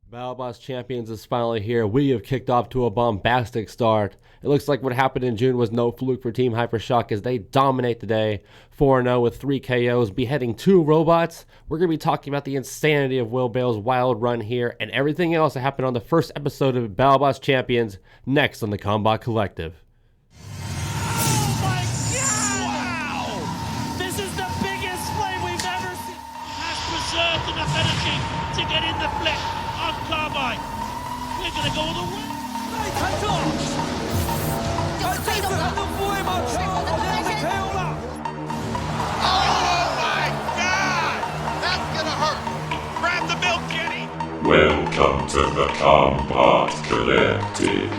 Battlebots Champions is finally here. We have kicked off to a bombastic start. It looks like what happened in June was no fluke for Team HyperShock as they dominate today, 4-0 with 3 KOs, beheading 2 robots. We're going to be talking about the insanity of Will Bales' wild run here and everything else that happened on the first episode of Battlebots Champions, next on the Combot Collective. Oh my God! Wow! This is the biggest flame we've ever seen. Has preserved enough energy to get in the flip on Carbine. We're going to go all the way. Oh my God! That's gonna hurt. Grab the milk, Kenny. Welcome to the Combot Collective.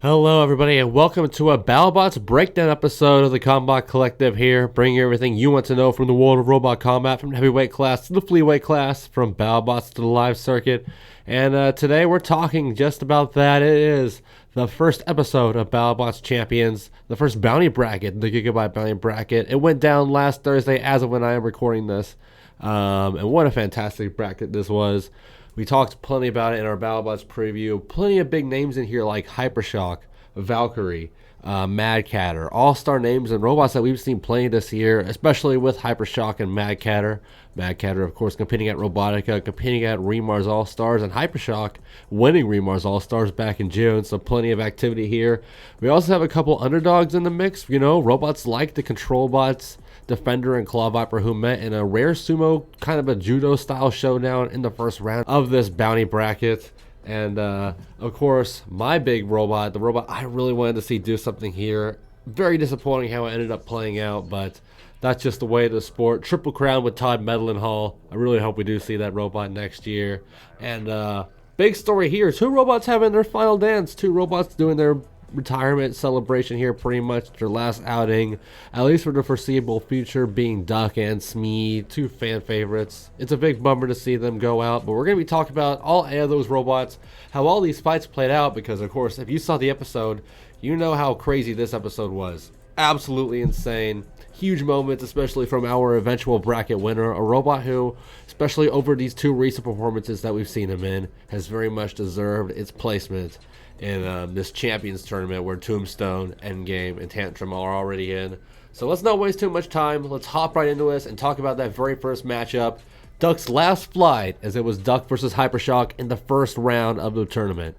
Hello everybody and welcome to a Battlebots Breakdown episode of the Combot Collective here, bringing you everything you want to know from the world of robot combat, from the heavyweight class to the flyweight class, from Battlebots to the live circuit. And today we're talking just about that. It is the first episode of Battlebots Champions, the first bounty bracket, the Gigabyte bounty bracket. It went down last Thursday as of when I am recording this. And what a fantastic bracket this was. We talked plenty about it in our Battlebots preview. Plenty of big names in here like HyperShock, Valkyrie, Mad Catter. All-star names and robots that we've seen plenty this year, especially with HyperShock and Mad Catter. Mad Catter, of course, competing at Robotica, competing at Remar's All-Stars, and HyperShock winning Remar's All-Stars back in June, so plenty of activity here. We also have a couple underdogs in the mix. You know, robots like the Control Bots, Defender and Claw Viper, who met in a rare sumo, kind of a judo style showdown in the first round of this bounty bracket. And of course, my big robot, the robot I really wanted to see do something here. Very disappointing how it ended up playing out, but that's just the way of the sport. Triple Crown with Todd Medlinhall. I really hope we do see that robot next year. And big story here, 2 robots having their final dance. 2 robots doing their retirement celebration here, pretty much their last outing, at least for the foreseeable future, being Duck and Smee, 2 fan favorites. It's a big bummer to see them go out, but we're going to be talking about all 8 of those robots, how all these fights played out, because of course if you saw the episode, you know how crazy this episode was. Absolutely insane. Huge moments, especially from our eventual bracket winner, a robot who, especially over these 2 recent performances that we've seen him in, has very much deserved its placement in this Champions tournament where Tombstone, Endgame, and Tantrum are already in. So let's not waste too much time. Let's hop right into this and talk about that very first matchup. Duck's last flight, as it was Duck versus HyperShock in the first round of the tournament.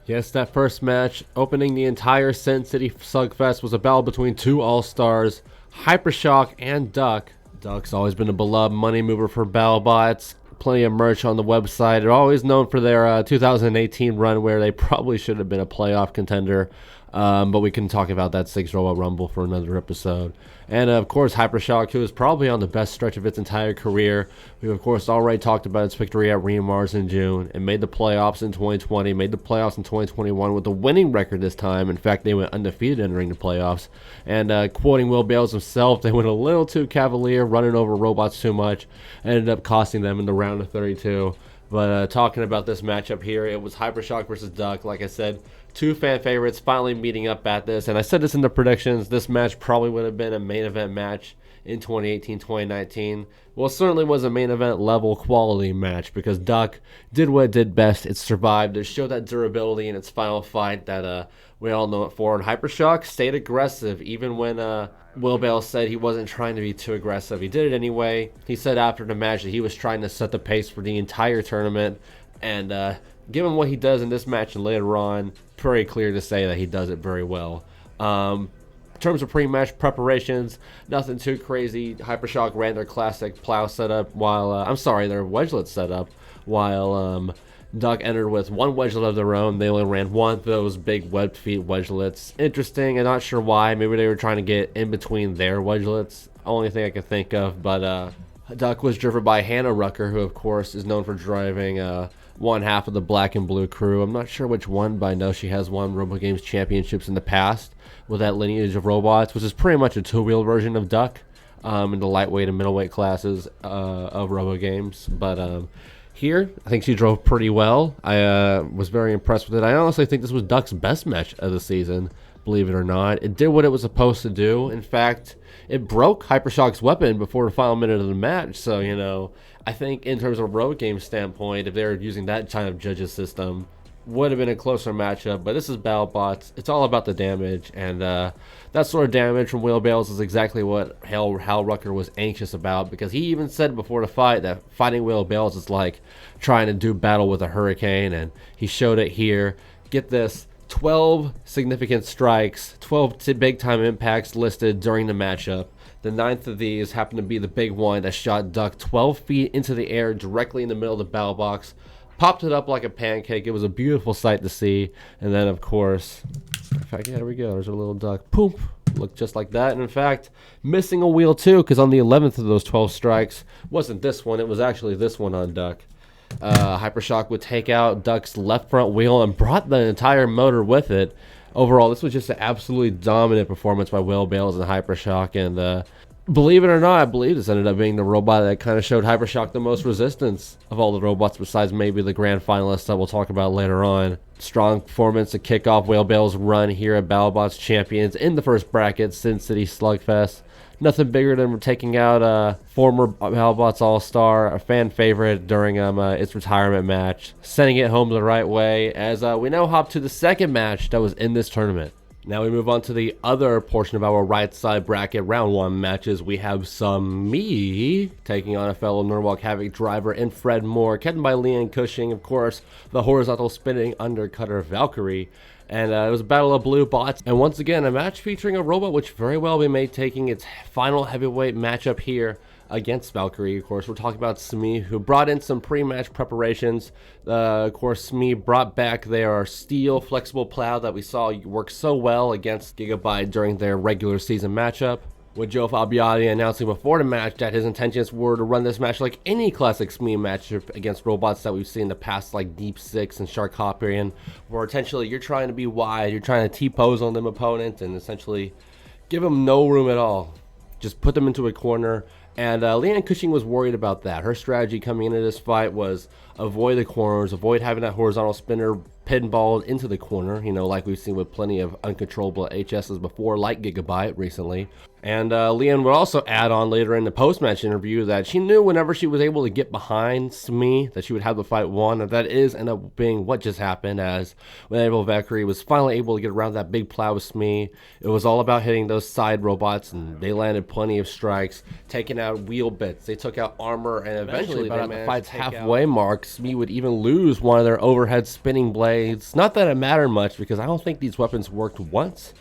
Yes, that first match, opening the entire Sin City Slugfest, was a battle between 2 all-stars, HyperShock and Duck. Duck's always been a beloved money mover for Battlebots. Plenty of merch on the website. They're always known for their 2018 run where they probably should have been a playoff contender. But we can talk about that 6 Robot Rumble for another episode. And of course, HyperShock, who is probably on the best stretch of its entire career. We've of course already talked about its victory at Remars in June and made the playoffs in 2020, made the playoffs in 2021 with a winning record this time. In fact, they went undefeated entering the playoffs. And quoting Will Bales himself, they went a little too cavalier, running over robots too much, ended up costing them in the round of 32. But talking about this matchup here, it was HyperShock versus Duck. Like I said, 2 fan favorites finally meeting up at this. And I said this in the predictions, this match probably would have been a main event match in 2018-2019. Well, it certainly was a main event level quality match because Duck did what it did best. It survived. It showed that durability in its final fight that we all know it for. And HyperShock stayed aggressive even when Will Bales said he wasn't trying to be too aggressive. He did it anyway. He said after the match that he was trying to set the pace for the entire tournament. And given what he does in this match and later on, pretty clear to say that he does it very well. In terms of pre-match preparations, nothing too crazy. HyperShock ran their classic plow setup while, their wedgelet setup, while Duck entered with 1 wedgelet of their own. They only ran 1 of those big webbed feet wedgelets. Interesting, I'm not sure why. Maybe they were trying to get in between their wedgelets. Only thing I can think of, but Duck was driven by Hannah Rucker, who of course is known for driving one half of the black and blue crew. I'm not sure which one, but I know she has won RoboGames championships in the past with that lineage of robots, which is pretty much a 2-wheel version of Duck in the lightweight and middleweight classes of RoboGames. But here, I think she drove pretty well. I was very impressed with it. I honestly think this was Duck's best match of the season. believe it or not. It did what it was supposed to do. In fact, it broke HyperShock's weapon before the final minute of the match. So, you know, I think in terms of a road game standpoint, if they were using that kind of judges system, would have been a closer matchup. But this is Battlebots. It's all about the damage, and that sort of damage from Will Bales is exactly what Hal Rucker was anxious about, because he even said before the fight that fighting Will Bales is like trying to do battle with a hurricane, and he showed it here. Get this, 12 significant strikes, 12 big-time impacts listed during the matchup. The 9th of these happened to be the big one that shot Duck 12 feet into the air directly in the middle of the battle box. Popped it up like a pancake. It was a beautiful sight to see. And then, of course, in fact, yeah, there we go. There's a little duck. Poof. Looked just like that. And in fact, missing a wheel too, because on the 11th of those 12 strikes, wasn't this one. It was actually this one on Duck. HyperShock would take out Duck's left front wheel and brought the entire motor with it. Overall, this was just an absolutely dominant performance by Will Bales and HyperShock. And believe it or not, I believe this ended up being the robot that kind of showed HyperShock the most resistance of all the robots, besides maybe the grand finalists that we'll talk about later on. Strong performance to kick off Will Bales' run here at Battlebots Champions in the first bracket, Sin City Slugfest. Nothing bigger than taking out former Battlebots All-Star, a fan favorite during its retirement match, sending it home the right way, as we now hop to the second match that was in this tournament. Now we move on to the other portion of our right side bracket, round 1 matches. We have Smee taking on a fellow Norwalk Havoc driver in Fred Moore, captained by Liam Cushing, of course, the horizontal spinning undercutter Valkyrie. And it was a battle of blue bots, and once again a match featuring a robot which very well may taking its final heavyweight matchup here against Valkyrie. Of course, we're talking about Smee, who brought in some pre-match preparations. Of course, Smee brought back their steel flexible plow that we saw work so well against Gigabyte during their regular season matchup, with Joe Fabiani announcing before the match that his intentions were to run this match like any classic Smee matchup against robots that we've seen in the past, like Deep Six and Shark Hopperian, where essentially you're trying to be wide, you're trying to T-pose on them opponent and essentially give them no room at all. Just put them into a corner. And Liam Cushing was worried about that. Her strategy coming into this fight was avoid the corners, avoid having that horizontal spinner pinballed into the corner, you know, like we've seen with plenty of uncontrollable HSs before, like Gigabyte recently. And Liam would also add on later in the post-match interview that she knew whenever she was able to get behind Smee that she would have the fight won, and that is ended up being what just happened, as whenever Valkyrie was finally able to get around that big plow with Smee, it was all about hitting those side robots, and they landed plenty of strikes, taking out wheel bits, they took out armor, and eventually about the fight's halfway mark, Smee would even lose one of their overhead spinning blades. Not that it mattered much, because I don't think these weapons worked once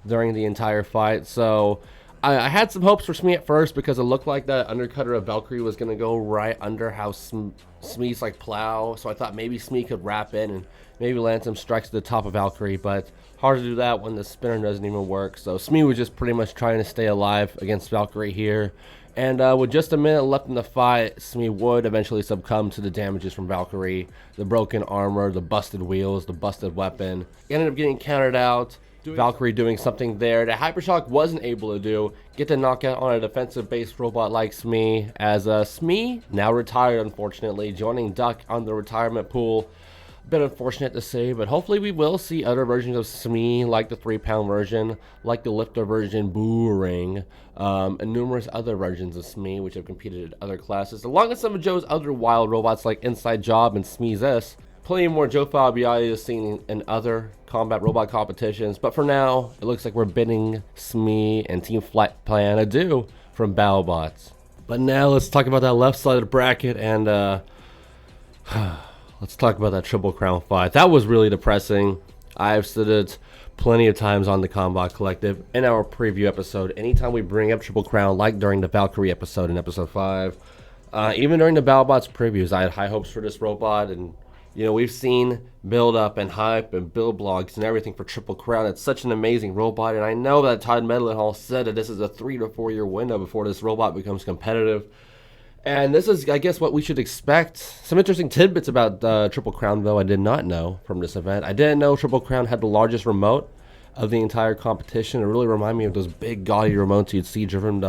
during the entire fight. So I had some hopes for Smee at first, because it looked like that undercutter of Valkyrie was going to go right under how Smee's like plow. So I thought maybe Smee could wrap in and maybe land some strikes to the top of Valkyrie, but hard to do that when the spinner doesn't even work. So Smee was just pretty much trying to stay alive against Valkyrie here. And with just a minute left in the fight, Smee would eventually succumb to the damages from Valkyrie, the broken armor, the busted wheels, the busted weapon. He ended up getting countered out. Valkyrie doing something there that HyperShock wasn't able to do, get the knockout on a defensive-based robot like Smee, as Smee, now retired unfortunately, joining Duck on the retirement pool. A bit unfortunate to say, but hopefully we will see other versions of Smee, like the 3-pound version, like the lifter version Boomerang, and numerous other versions of Smee which have competed in other classes, along with some of Joe's other wild robots like Inside Job and Smee's S. Plenty more Joe Fabiani is seen in other combat robot competitions, but for now, it looks like we're bidding Smee and Team Flight Plan adieu from Battlebots. But now let's talk about that left side of the bracket, and let's talk about that Triple Crown fight. That was really depressing. I've said it plenty of times on the Combot Collective in our preview episode. Anytime we bring up Triple Crown, like during the Valkyrie episode in episode 5, even during the Battlebots previews, I had high hopes for this robot, and you know, we've seen build up and hype and build blogs and everything for Triple Crown. It's such an amazing robot, and I know that Todd Medlinhall said that this is a 3 to 4 year window before this robot becomes competitive. And this is, I guess, what we should expect. Some interesting tidbits about Triple Crown, though, I did not know from this event. I didn't know Triple Crown had the largest remote of the entire competition. It really reminded me of those big, gaudy remotes you'd see driven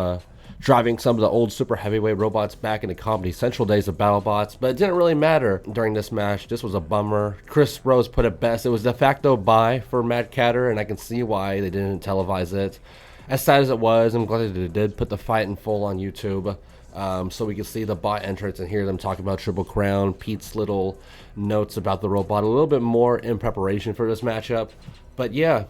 driving some of the old super heavyweight robots back into Comedy Central days of BattleBots, but it didn't really matter during this match. This was a bummer. Chris Rose put it best. It was de facto bye for Mad Catter, and I can see why they didn't televise it. As sad as it was, I'm glad that they did put the fight in full on YouTube, so we could see the bot entrance and hear them talk about Triple Crown, Pete's little notes about the robot, a little bit more in preparation for this matchup. But yeah,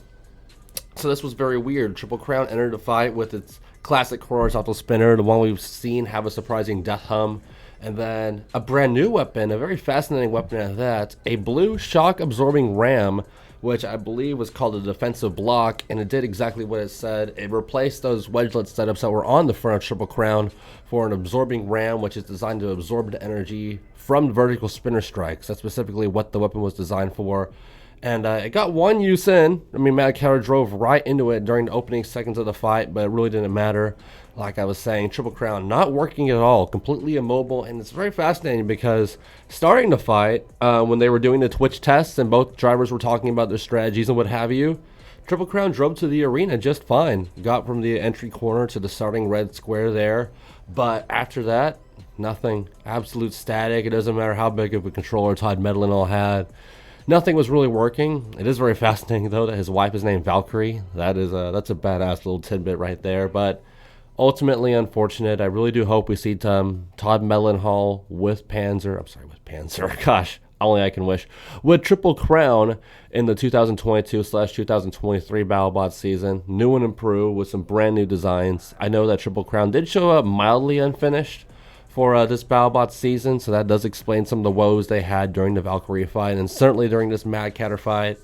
so this was very weird. Triple Crown entered the fight with its classic horizontal spinner, the one we've seen have a surprising death hum, and then a brand new weapon, a very fascinating weapon at that, a blue shock absorbing ram, which I believe was called a defensive block, and it did exactly what it said. It replaced those wedgelet setups that were on the front of Triple Crown for an absorbing ram, which is designed to absorb the energy from vertical spinner strikes. That's specifically what the weapon was designed for. And it got one use in. I mean, Mad Catter drove right into it during the opening seconds of the fight, but it really didn't matter. Like I was saying, Triple Crown not working at all, completely immobile, and it's very fascinating because starting the fight, when they were doing the Twitch tests and both drivers were talking about their strategies and what have you, Triple Crown drove to the arena just fine. Got from the entry corner to the starting red square there, but after that, nothing. Absolute static. It doesn't matter how big of a controller Todd Medlin had. Nothing was really working. It is very fascinating, though, that his wife is named Valkyrie. That's a badass little tidbit right there. But ultimately unfortunate. I really do hope we see Todd Medlin with Panzer. Gosh, only I can wish. With Triple Crown in the 2022/2023 BattleBots season. New and improved with some brand new designs. I know that Triple Crown did show up mildly unfinished for this BattleBots season, so that does explain some of the woes they had during the Valkyrie fight, and certainly during this Mad Catter fight.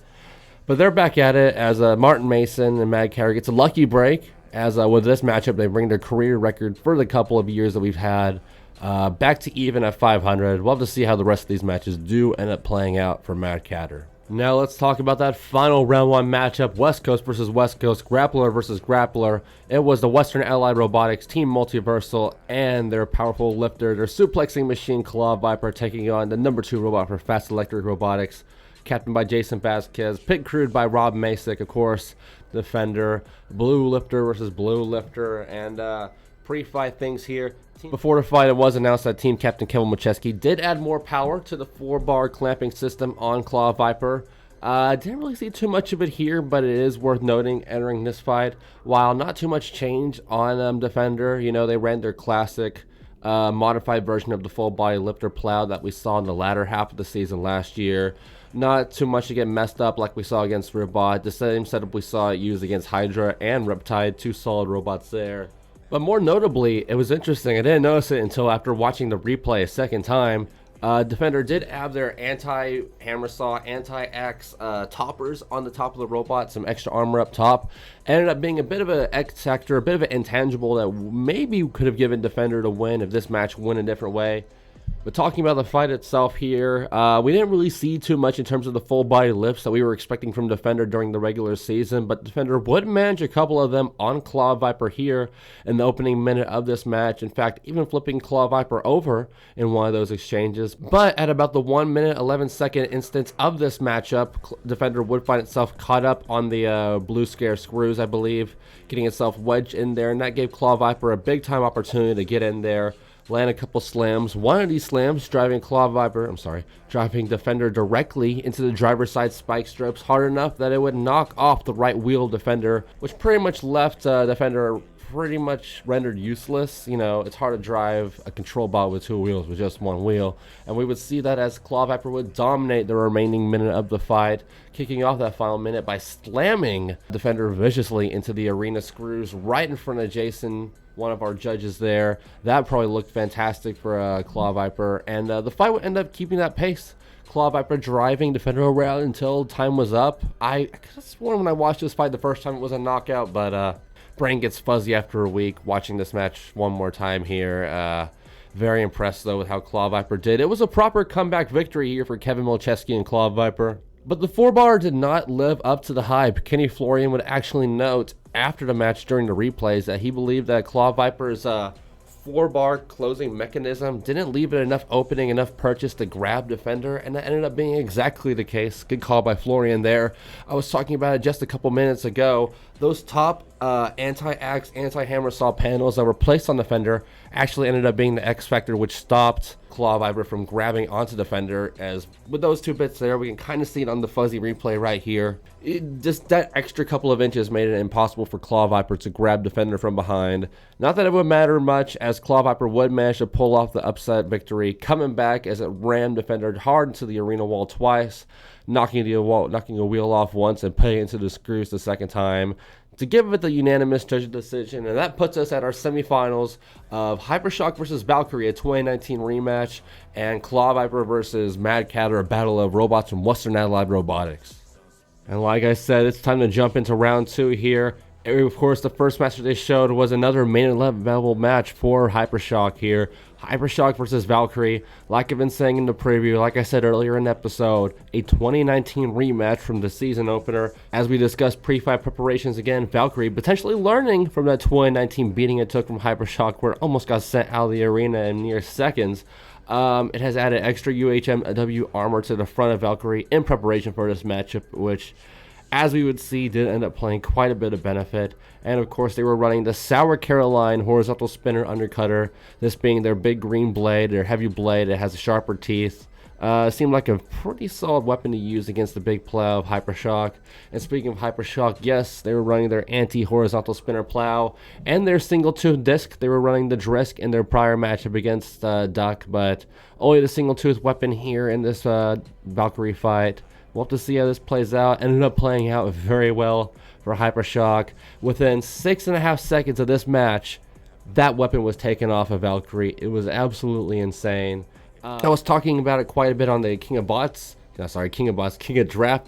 But they're back at it as Martin Mason and Mad Catter gets a lucky break, as with this matchup they bring their career record for the couple of years that we've had back to even at 500. We'll have to see how the rest of these matches do end up playing out for Mad Catter. Now let's talk about that final round 1 matchup, West Coast versus West Coast, Grappler versus Grappler. It was the Western Allied Robotics, Team Multiversal, and their powerful lifter, their suplexing machine Claw Viper, taking on the number 2 robot for Fast Electric Robotics, captained by Jason Vasquez, pit crewed by Rob Masick, of course, Defender, Blue Lifter versus Blue Lifter, and pre-fight things here. Before the fight, it was announced that Team Captain Kevin Macheski did add more power to the 4-bar clamping system on Claw Viper. Didn't really see too much of it here, but it is worth noting entering this fight. While not too much change on Defender, you know, they ran their classic modified version of the full body lifter plow that we saw in the latter half of the season last year. Not too much to get messed up like we saw against Robot. The same setup we saw used against Hydra and Riptide, 2 solid robots there. But more notably, it was interesting, I didn't notice it until after watching the replay a second time. Defender did have their anti-hammer saw, anti-axe toppers on the top of the robot, some extra armor up top. Ended up being a bit of an X factor, a bit of an intangible that maybe could have given Defender the win if this match went a different way. But talking about the fight itself here, we didn't really see too much in terms of the full body lifts that we were expecting from Defender during the regular season, but Defender would manage a couple of them on Claw Viper here in the opening minute of this match. In fact, even flipping Claw Viper over in one of those exchanges. But at about the 1 minute 11 second instance of this matchup, Defender would find itself caught up on the blue scare screws, I believe, getting itself wedged in there, and that gave Claw Viper a big time opportunity to get in there, land a couple slams. One of these slams driving Defender directly into the driver's side spike strips hard enough that it would knock off the right wheel Defender, which pretty much left Defender pretty much rendered useless. You know, it's hard to drive a control bot with 2 wheels with just 1 wheel, and we would see that as Claw Viper would dominate the remaining minute of the fight, kicking off that final minute by slamming Defender viciously into the arena screws right in front of Jason, one of our judges there. That probably looked fantastic for Claw Viper, and the fight would end up keeping that pace. Claw Viper driving Defender around until time was up. I could have sworn when I watched this fight the first time it was a knockout, but brain gets fuzzy after a week watching this match one more time here. Very impressed though with how Claw Viper did. It was a proper comeback victory here for Kevin Milcheski and Claw Viper. But the 4-bar did not live up to the hype. Kenny Florian would actually note after the match during the replays that he believed that Claw Viper's 4-bar closing mechanism didn't leave it enough opening, enough purchase to grab Defender, and that ended up being exactly the case. Good call by Florian there. I was talking about it just a couple minutes ago. Those top anti-axe, anti-hammer saw panels that were placed on the fender actually ended up being the X factor, which stopped Claw Viper from grabbing onto the fender. As with those two bits there, we can kind of see it on the fuzzy replay right here. Just that extra couple of inches made it impossible for Claw Viper to grab the fender from behind. Not that it would matter much, as Claw Viper would manage to pull off the upset victory, coming back as it rammed the fender hard into the arena wall twice, knocking a wheel off once and putting it into the screws the second time to give it the unanimous judge decision. And that puts us at our semifinals of HyperShock versus Valkyrie, a 2019 rematch, and Claw Viper versus Mad Catter, a battle of robots from Western Allied Robotics. And like I said, it's time to jump into round 2 here. And of course, the first match that they showed was another main event level match for HyperShock here. HyperShock versus Valkyrie. Like I've been saying in the preview, like I said earlier in the episode, a 2019 rematch from the season opener. As we discussed pre-fight preparations again, Valkyrie potentially learning from that 2019 beating it took from HyperShock, where it almost got sent out of the arena in mere seconds. It has added extra UHMW armor to the front of Valkyrie in preparation for this matchup, which, as we would see, did end up playing quite a bit of benefit. And of course, they were running the Sour Caroline horizontal spinner undercutter, this being their big green blade, their heavy blade. It has sharper teeth. Seemed like a pretty solid weapon to use against the big plow of HyperShock. And speaking of HyperShock, yes, they were running their anti-horizontal spinner plow and their single-tooth disc. They were running the Drisk in their prior matchup against Duck, but only the single-tooth weapon here in this Valkyrie fight. We'll have to see how this plays out. Ended up playing out very well for HyperShock. Within 6.5 seconds of this match, that weapon was taken off of Valkyrie. It was absolutely insane. I was talking about it quite a bit on the King of Draft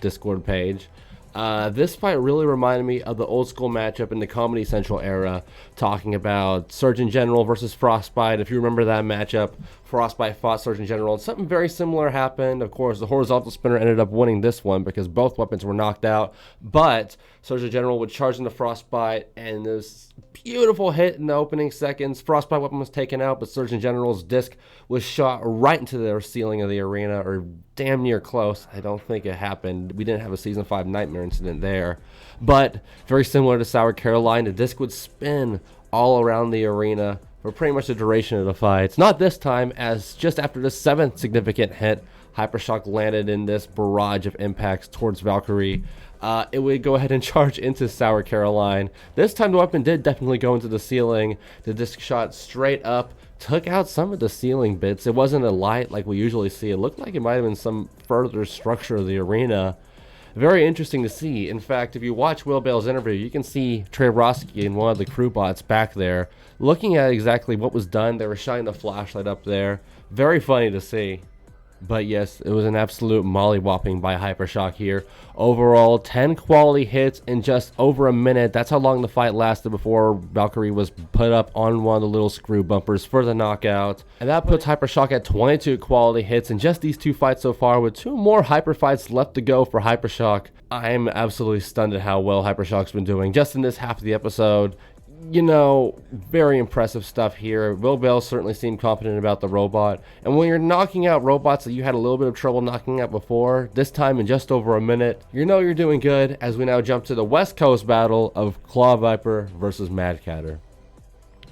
Discord page. This fight really reminded me of the old school matchup in the Comedy Central era, talking about Surgeon General versus Frostbite. If you remember that matchup, Frostbite fought Surgeon General, and something very similar happened. Of course, the horizontal spinner ended up winning this one because both weapons were knocked out, but Surgeon General would charge into Frostbite, and this beautiful hit in the opening seconds. Frostbite weapon was taken out, but Surgeon General's disc was shot right into the ceiling of the arena, or damn near close. I don't think it happened. We didn't have a Season 5 Nightmare incident there. But very similar to Sour Caroline, the disc would spin all around the arena for pretty much the duration of the fight. Not this time, as just after the 7th significant hit, HyperShock landed in this barrage of impacts towards Valkyrie. It would go ahead and charge into Sour Caroline. This time the weapon did definitely go into the ceiling. The disc shot straight up, took out some of the ceiling bits. It wasn't a light like we usually see. It looked like it might have been some further structure of the arena. Very interesting to see. In fact, if you watch Will Bales' interview, you can see Trey Roski and one of the crew bots back there looking at exactly what was done. They were shining the flashlight up there. Very funny to see. But yes, it was an absolute molly-whopping by HyperShock here. Overall, 10 quality hits in just over a minute. That's how long the fight lasted before Valkyrie was put up on one of the little screw bumpers for the knockout. And that puts HyperShock at 22 quality hits in just these 2 fights so far, with 2 more Hyper fights left to go for HyperShock. I'm absolutely stunned at how well HyperShock's been doing just in this half of the episode. You know, very impressive stuff here. Will Bales certainly seemed confident about the robot. And when you're knocking out robots that you had a little bit of trouble knocking out before, this time in just over a minute, you know you're doing good, as we now jump to the West Coast battle of Claw Viper versus Mad Catter.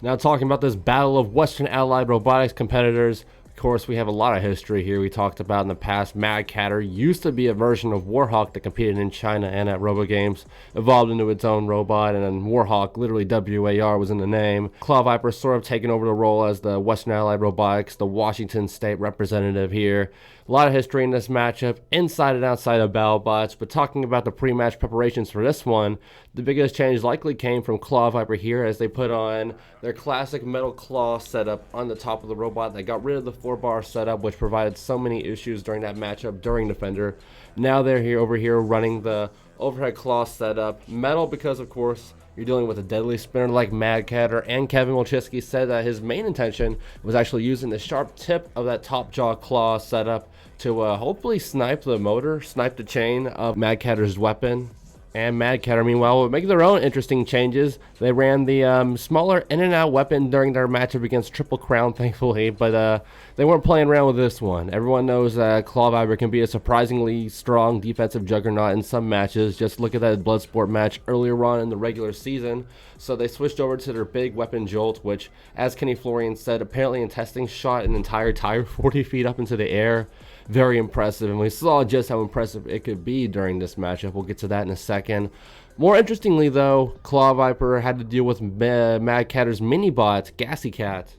Now talking about this battle of Western Allied Robotics competitors, of course, we have a lot of history here. We talked about in the past, Mad Catter used to be a version of Warhawk that competed in China and at RoboGames, evolved into its own robot, and then Warhawk, literally WAR, was in the name. Claw Viper sort of taking over the role as the Western Allied Robotics, the Washington State representative here. A lot of history in this matchup, inside and outside of Battlebots, but talking about the pre-match preparations for this one, the biggest change likely came from Claw Viper here, as they put on their classic metal claw setup on the top of the robot. They got rid of the 4-bar setup, which provided so many issues during that matchup during Defender. Now they're over here running the overhead claw setup. Metal because, of course, you're dealing with a deadly spinner like Mad Catter, and Kevin Wilczewski said that his main intention was actually using the sharp tip of that top jaw claw setup to hopefully snipe the motor, snipe the chain of Mad Catter's weapon. And Mad Catter, meanwhile, would make their own interesting changes. They ran the smaller in-and-out weapon during their matchup against Triple Crown, thankfully, but they weren't playing around with this one. Everyone knows that Claw Viper can be a surprisingly strong defensive juggernaut in some matches. Just look at that Bloodsport match earlier on in the regular season. So they switched over to their big weapon Jolt, which, as Kenny Florian said, apparently in testing, shot an entire tire 40 feet up into the air. Very impressive, and we saw just how impressive it could be during this matchup. We'll get to that in a second. More interestingly, though, Claw Viper had to deal with Mad Catter's mini-bot, Gassy Cat.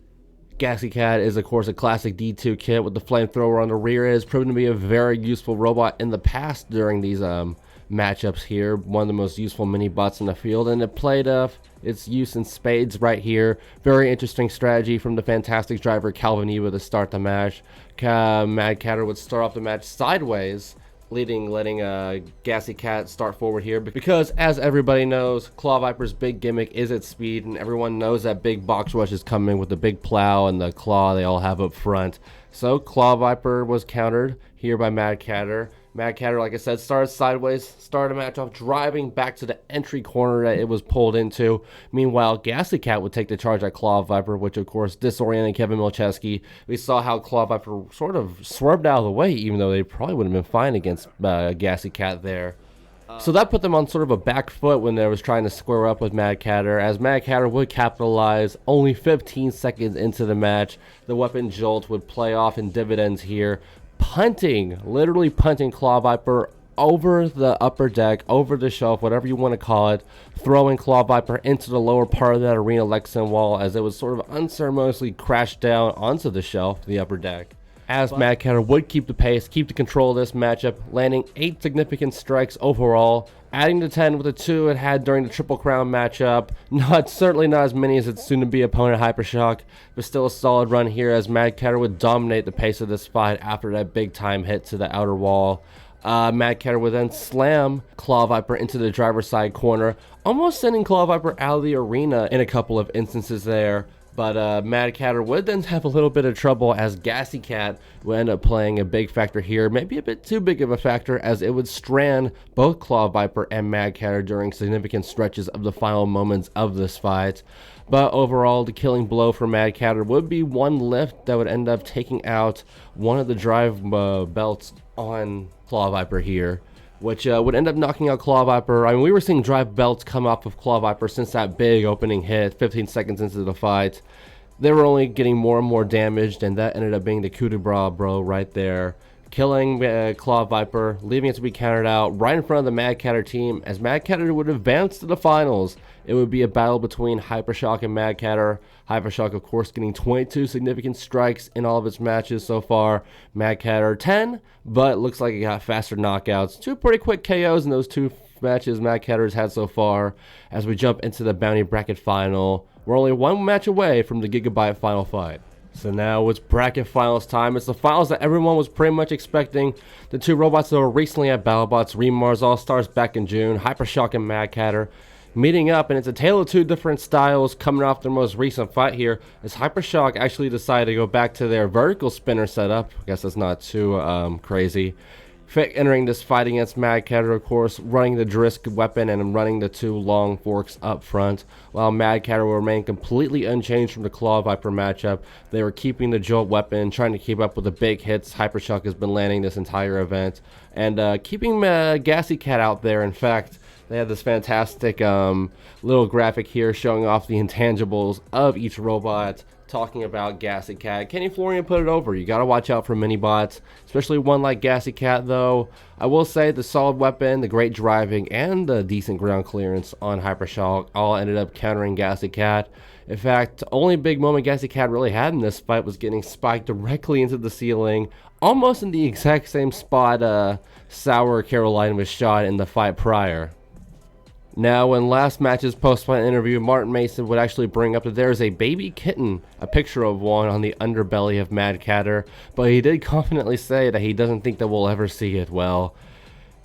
Gassy Cat is, of course, a classic D2 kit with the flamethrower on the rear. It has proven to be a very useful robot in the past during these matchups here. One of the most useful mini-bots in the field, and it played its use in spades right here. Very interesting strategy from the fantastic driver Calvin Eva to start the match. Mad Catter would start off the match sideways, letting Gassy Cat start forward here, because as everybody knows, Claw Viper's big gimmick is its speed, and everyone knows that big box rush is coming with the big plow and the claw they all have up front. So Claw Viper was countered here by Mad Catter. Mad Catter, like I said, started sideways, started the match off driving back to the entry corner that it was pulled into. Meanwhile, Gassy Cat would take the charge at Claw Viper, which of course disoriented Kevin Milcheski. We saw how Claw Viper sort of swerved out of the way, even though they probably would have been fine against Gassy Cat there. So that put them on sort of a back foot when they was trying to square up with Mad Catter, as Mad Catter would capitalize. Only 15 seconds into the match, the weapon Jolt would play off in dividends here, literally punting Claw Viper over the upper deck, over the shelf, whatever you want to call it, throwing Claw Viper into the lower part of that arena Lexan wall as it was sort of unceremoniously crashed down onto the shelf, the upper deck. As Mad Catter would keep the pace, keep the control of this matchup, landing 8 significant strikes overall, adding the 10 with the 2 it had during the Triple Crown matchup. Certainly not as many as its soon-to-be opponent HyperShock, but still a solid run here as Mad Catter would dominate the pace of this fight after that big-time hit to the outer wall. Mad Catter would then slam Claw Viper into the driver's side corner, almost sending Claw Viper out of the arena in a couple of instances there. But Mad Catter would then have a little bit of trouble as Gassy Cat would end up playing a big factor here, maybe a bit too big of a factor, as it would strand both Claw Viper and Mad Catter during significant stretches of the final moments of this fight. But overall, the killing blow for Mad Catter would be one lift that would end up taking out one of the drive belts on Claw Viper here, which would end up knocking out Claw Viper. I mean, we were seeing drive belts come off of Claw Viper since that big opening hit 15 seconds into the fight. They were only getting more and more damaged, and that ended up being the coup de bras, bro, right there. Killing Claw Viper, leaving it to be countered out right in front of the Mad Catter team, as Mad Catter would advance to the finals. It would be a battle between HyperShock and Mad Catter. HyperShock, of course, getting 22 significant strikes in all of its matches so far. Mad Catter 10, but looks like it got faster knockouts. 2 pretty quick KOs in those 2 matches Mad Catter has had so far. As we jump into the Bounty Bracket Final, we're only 1 match away from the Gigabyte final fight. So now it's bracket finals time. It's the finals that everyone was pretty much expecting. The 2 robots that were recently at Battlebots Remars All-Stars back in June, HyperShock and Mad Catter, meeting up, and it's a tale of 2 different styles coming off their most recent fight here, as HyperShock actually decided to go back to their vertical spinner setup. I guess that's not too crazy. Entering this fight against Mad Catter, of course, running the Drisk weapon and running the 2 long forks up front, while Mad Catter will remain completely unchanged from the Claw Viper matchup. They were keeping the Jolt weapon, trying to keep up with the big hits HyperShock has been landing this entire event, and keeping Gassy Cat out there. In fact, they have this fantastic little graphic here showing off the intangibles of each robot, talking about Gassy Cat. Kenny Florian put it over. You gotta watch out for mini bots, especially one like Gassy Cat, though. I will say the solid weapon, the great driving, and the decent ground clearance on HyperShock all ended up countering Gassy Cat. In fact, the only big moment Gassy Cat really had in this fight was getting spiked directly into the ceiling, almost in the exact same spot Sour Caroline was shot in the fight prior. Now, in last match's post-fight interview, Martin Mason would actually bring up that there is a baby kitten, a picture of one, on the underbelly of Mad Catter, but he did confidently say that he doesn't think that we'll ever see it. Well,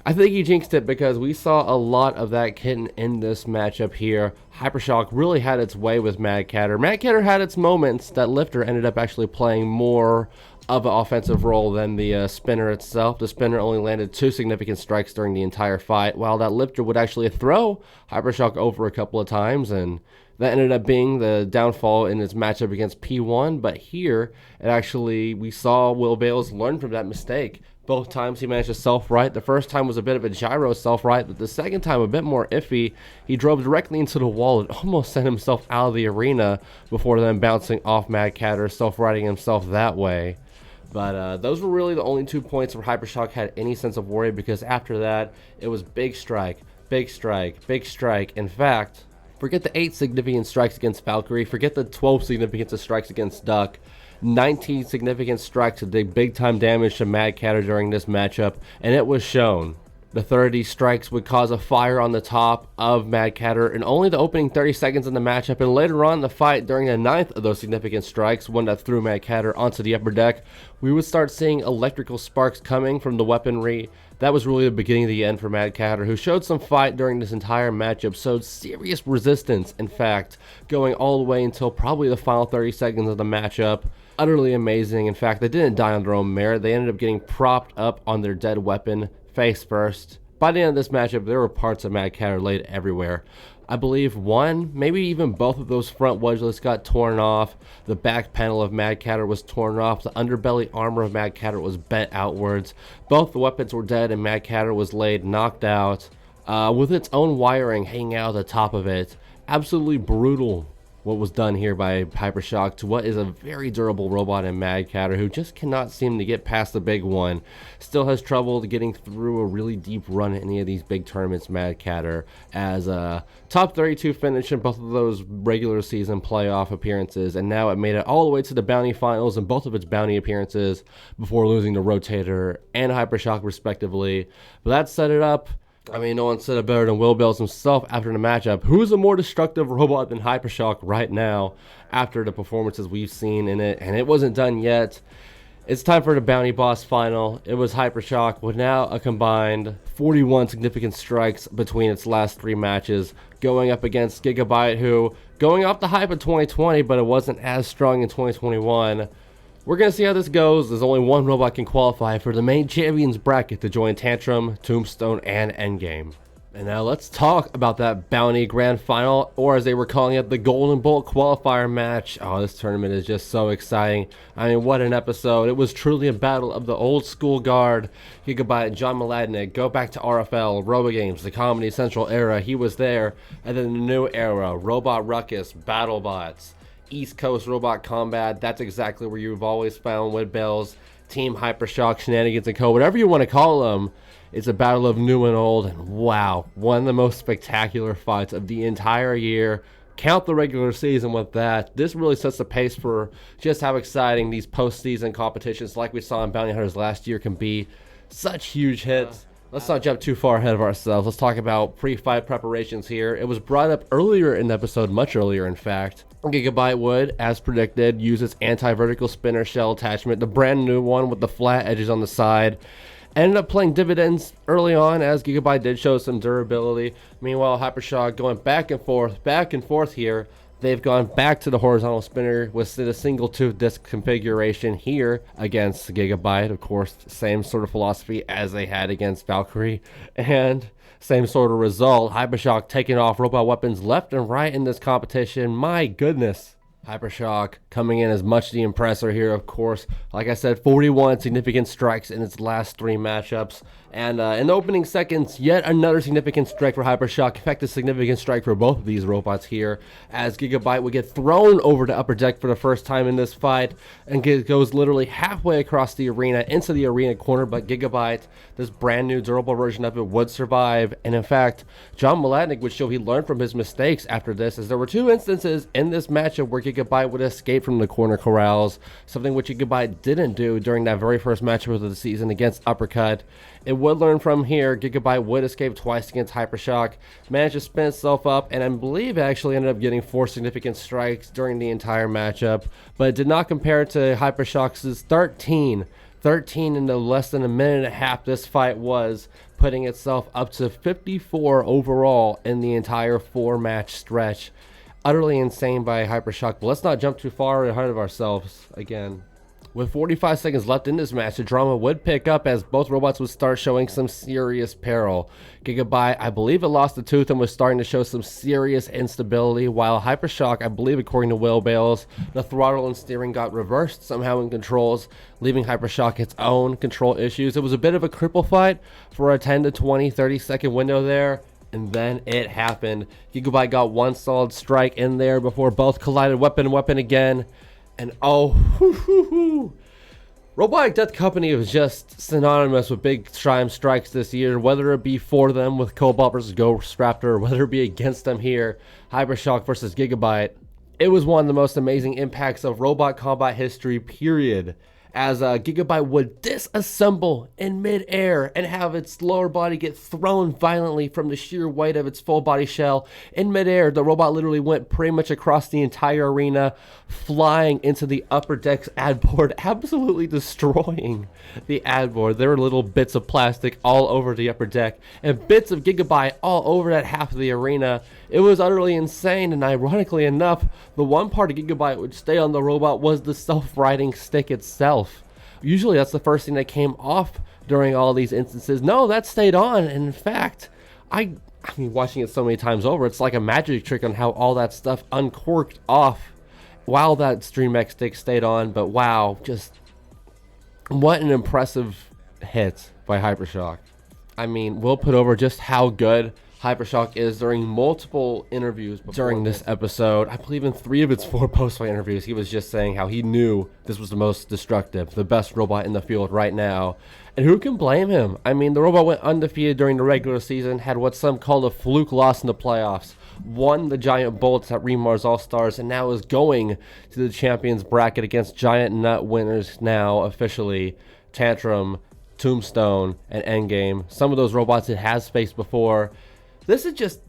I think he jinxed it, because we saw a lot of that kitten in this matchup here. HyperShock really had its way with Mad Catter. Mad Catter had its moments. That lifter ended up actually playing more of an offensive role than the spinner itself. The spinner only landed 2 significant strikes during the entire fight, while that lifter would actually throw HyperShock over a couple of times, and that ended up being the downfall in its matchup against P1. But here, we saw Will Bales learn from that mistake. Both times he managed to self-right. The first time was a bit of a gyro self-right, but the second time a bit more iffy. He drove directly into the wall and almost sent himself out of the arena before then bouncing off Mad Catter, self-righting himself that way. But those were really the only 2 points where HyperShock had any sense of worry, because after that, it was big strike, big strike, big strike. In fact, forget the 8 significant strikes against Valkyrie, forget the 12 significant strikes against Duck. 19 significant strikes did big time damage to Mad Catter during this matchup, and it was shown. The 30 strikes would cause a fire on the top of Mad Catter in only the opening 30 seconds in the matchup, and later on in the fight, during the 9th of those significant strikes, one that threw Mad Catter onto the upper deck, we would start seeing electrical sparks coming from the weaponry. That was really the beginning of the end for Mad Catter, who showed some fight during this entire matchup, showed serious resistance, in fact, going all the way until probably the final 30 seconds of the matchup. Utterly amazing. In fact, they didn't die on their own merit. They ended up getting propped up on their dead weapon, face first. By the end of this matchup, there were parts of Mad Catter laid everywhere. I believe one, maybe even both of those front wedgelets got torn off. The back panel of Mad Catter was torn off. The underbelly armor of Mad Catter was bent outwards. Both the weapons were dead, and Mad Catter was laid knocked out with its own wiring hanging out of the top of it. Absolutely brutal what was done here by HyperShock to what is a very durable robot in Mad Catter, who just cannot seem to get past the big one. Still has trouble getting through a really deep run in any of these big tournaments, Mad Catter, as a top 32 finish in both of those regular season playoff appearances, and now it made it all the way to the bounty finals in both of its bounty appearances before losing to Rotator and HyperShock respectively. But that set it up. I mean, no one said it better than Will Bales himself after the matchup. Who's a more destructive robot than HyperShock right now after the performances we've seen in it? And it wasn't done yet. It's time for the Bounty Boss final. It was HyperShock with now a combined 41 significant strikes between its last 3 matches, going up against Gigabyte, who, going off the hype of 2020, but it wasn't as strong in 2021. We're going to see how this goes. There's only one robot can qualify for the main champions bracket to join Tantrum, Tombstone, and Endgame. And now let's talk about that Bounty Grand Final, or as they were calling it, the Golden Bolt Qualifier match. Oh, this tournament is just so exciting. I mean, what an episode. It was truly a battle of the old school guard. Gigabyte, John Mladenick, go back to RFL, RoboGames, the Comedy Central era. He was there. And then the new era, Robot Ruckus, BattleBots, East Coast Robot Combat. That's exactly where you've always found Will Bales, Team HyperShock, Shenanigans and Co. Whatever you want to call them. It's a battle of new and old, and wow, one of the most spectacular fights of the entire year. Count the regular season with that. This really sets the pace for just how exciting these postseason competitions like we saw in Bounty Hunters last year can be. Such huge hits. Let's not jump too far ahead of ourselves. Let's talk about pre-fight preparations here. It was brought up earlier in the episode, much earlier in fact. Gigabyte would, as predicted, use its anti-vertical spinner shell attachment, the brand new one with the flat edges on the side. Ended up playing dividends early on, as Gigabyte did show some durability. Meanwhile, HyperShock going back and forth here. They've gone back to the horizontal spinner with the single tooth disc configuration here against Gigabyte. Of course, same sort of philosophy as they had against Valkyrie. And same sort of result. HyperShock taking off robot weapons left and right in this competition. My goodness. HyperShock coming in as much the impressor here, of course. Like I said, 41 significant strikes in its last 3 matchups. And in the opening seconds, yet another significant strike for HyperShock. In fact, a significant strike for both of these robots here, as Gigabyte would get thrown over the upper deck for the first time in this fight, and goes literally halfway across the arena into the arena corner. But Gigabyte, this brand new durable version of it, would survive. And in fact, John Mladenick would show he learned from his mistakes after this, as there were 2 instances in this matchup where Gigabyte would escape from the corner corrals, something which Gigabyte didn't do during that very first matchup of the season against Uppercut. It would learn from here. Gigabyte would escape twice against HyperShock, managed to spin itself up, and I believe it actually ended up getting 4 significant strikes during the entire matchup, but it did not compare to HyperShock's 13 in the less than a minute and a half this fight was, putting itself up to 54 overall in the entire 4-match stretch. Utterly insane by HyperShock, but let's not jump too far ahead of ourselves again. With 45 seconds left in this match, the drama would pick up as both robots would start showing some serious peril. Gigabyte, I believe it lost a tooth and was starting to show some serious instability, while HyperShock, I believe according to Will Bales, the throttle and steering got reversed somehow in controls, leaving HyperShock its own control issues. It was a bit of a cripple fight for a 10 to 20, 30 second window there. And then it happened. Gigabyte got one solid strike in there before both collided weapon again. And oh, Robotic Death Company was just synonymous with big time strikes this year, whether it be for them with Combot versus Ghost Raptor, or whether it be against them here, HyperShock versus Gigabyte. It was one of the most amazing impacts of robot combat history, period. As Gigabyte would disassemble in mid-air and have its lower body get thrown violently from the sheer weight of its full body shell. In mid-air, the robot literally went pretty much across the entire arena, flying into the upper deck's ad board, absolutely destroying the ad board. There were little bits of plastic all over the upper deck and bits of Gigabyte all over that half of the arena. It was utterly insane, and ironically enough, the one part of Gigabyte which stayed on the robot was the self-riding stick itself. Usually that's the first thing that came off during all these instances. No, that stayed on, and in fact, I mean, watching it so many times over, it's like a magic trick on how all that stuff uncorked off while that StreamX stick stayed on. But wow, just what an impressive hit by HyperShock. I mean, we'll put over just how good HyperShock is during multiple interviews during this episode. I believe in 3 of its 4 post-fight interviews, he was just saying how he knew this was the most destructive, the best robot in the field right now. And who can blame him? I mean, the robot went undefeated during the regular season, had what some call a fluke loss in the playoffs, won the Giant Bolts at Remars All-Stars, and now is going to the Champions bracket against Giant Nut winners now officially, Tantrum, Tombstone, and Endgame. Some of those robots it has faced before. This is just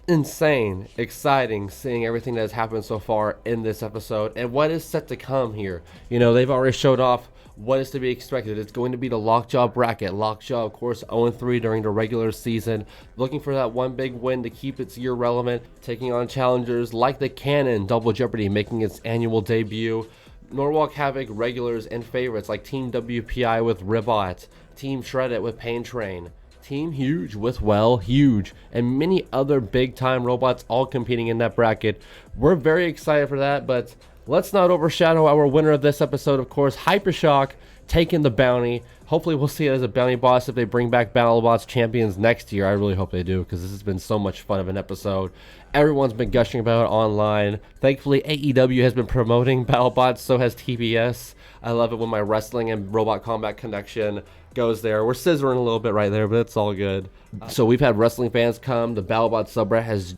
insane, exciting, seeing everything that has happened so far in this episode and what is set to come here. You know, they've already showed off what is to be expected. It's going to be the Lockjaw bracket. Lockjaw, of course, 0-3 during the regular season, looking for that one big win to keep its year relevant, taking on challengers like the Cannon Double Jeopardy making its annual debut, Norwalk Havoc regulars and favorites like Team WPI with Ribot, Team Shreddit with Pain Train, Team Huge with Huge, and many other big time robots all competing in that bracket. We're very excited for that, but let's not overshadow our winner of this episode, of course, HyperShock taking the bounty. Hopefully we'll see it as a bounty boss if they bring back Battlebots Champions next year. I really hope they do, because this has been so much fun of an episode. Everyone's been gushing about it online. Thankfully, AEW has been promoting Battlebots, so has TBS. I love it when my wrestling and robot combat connection goes there. We're scissoring a little bit right there, but it's all good. So we've had wrestling fans come. The Battlebots subreddit has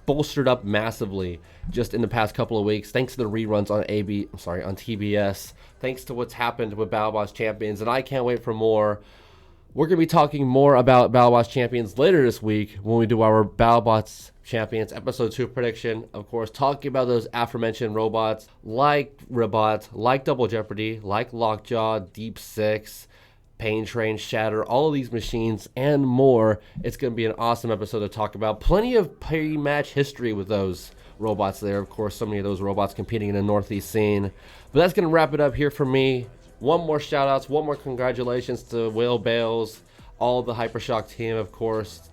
bolstered up massively just in the past couple of weeks, thanks to the reruns on on TBS, thanks to what's happened with Battlebots Champions, and I can't wait for more. We're going to be talking more about Battlebots Champions later this week when we do our Battlebots Champions Episode 2 prediction. Of course, talking about those aforementioned robots like Ribot, like Double Jeopardy, like Lockjaw, Deep Six, Pain Train, Shatter, all of these machines and more. It's going to be an awesome episode to talk about. Plenty of pre-match history with those robots there. Of course, so many of those robots competing in the Northeast scene. But that's going to wrap it up here for me. One more shout outs, one more congratulations to Will Bales, all the HyperShock team, of course.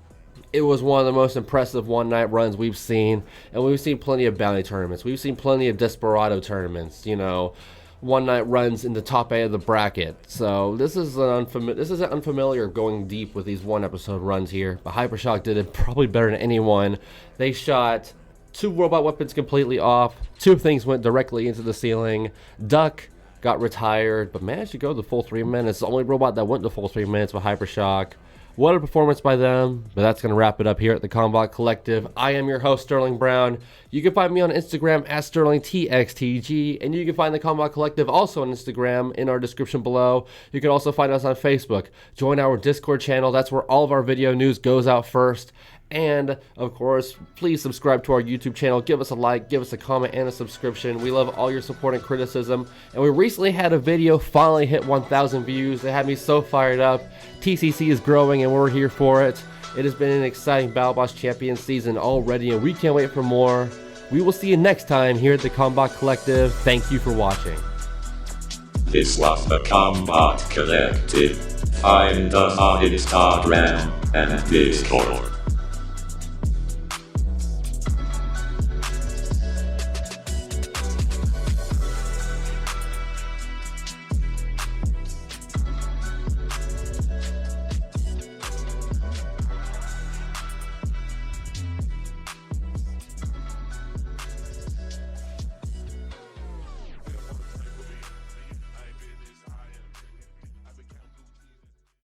It was one of the most impressive one-night runs we've seen, and we've seen plenty of bounty tournaments. We've seen plenty of Desperado tournaments, you know, one-night runs in the top 8 of the bracket. So this is an unfamiliar going deep with these one-episode runs here. But HyperShock did it probably better than anyone. They shot 2 robot weapons completely off. 2 things went directly into the ceiling. Duck got retired, but managed to go the full 3 minutes. The only robot that went the full 3 minutes with HyperShock. What a performance by them. But that's going to wrap it up here at the Combot Collective. I am your host, Sterling Brown. You can find me on Instagram at SterlingTXTG, and you can find the Combot Collective also on Instagram in our description below. You can also find us on Facebook. Join our Discord channel. That's where all of our video news goes out first. And, of course, please subscribe to our YouTube channel. Give us a like, give us a comment, and a subscription. We love all your support and criticism. And we recently had a video finally hit 1,000 views. It had me so fired up. TCC is growing, and we're here for it. It has been an exciting Battlebots Champions season already, and we can't wait for more. We will see you next time here at the Combot Collective. Thank you for watching. This was the Combot Collective. Find us on Instagram and Discord.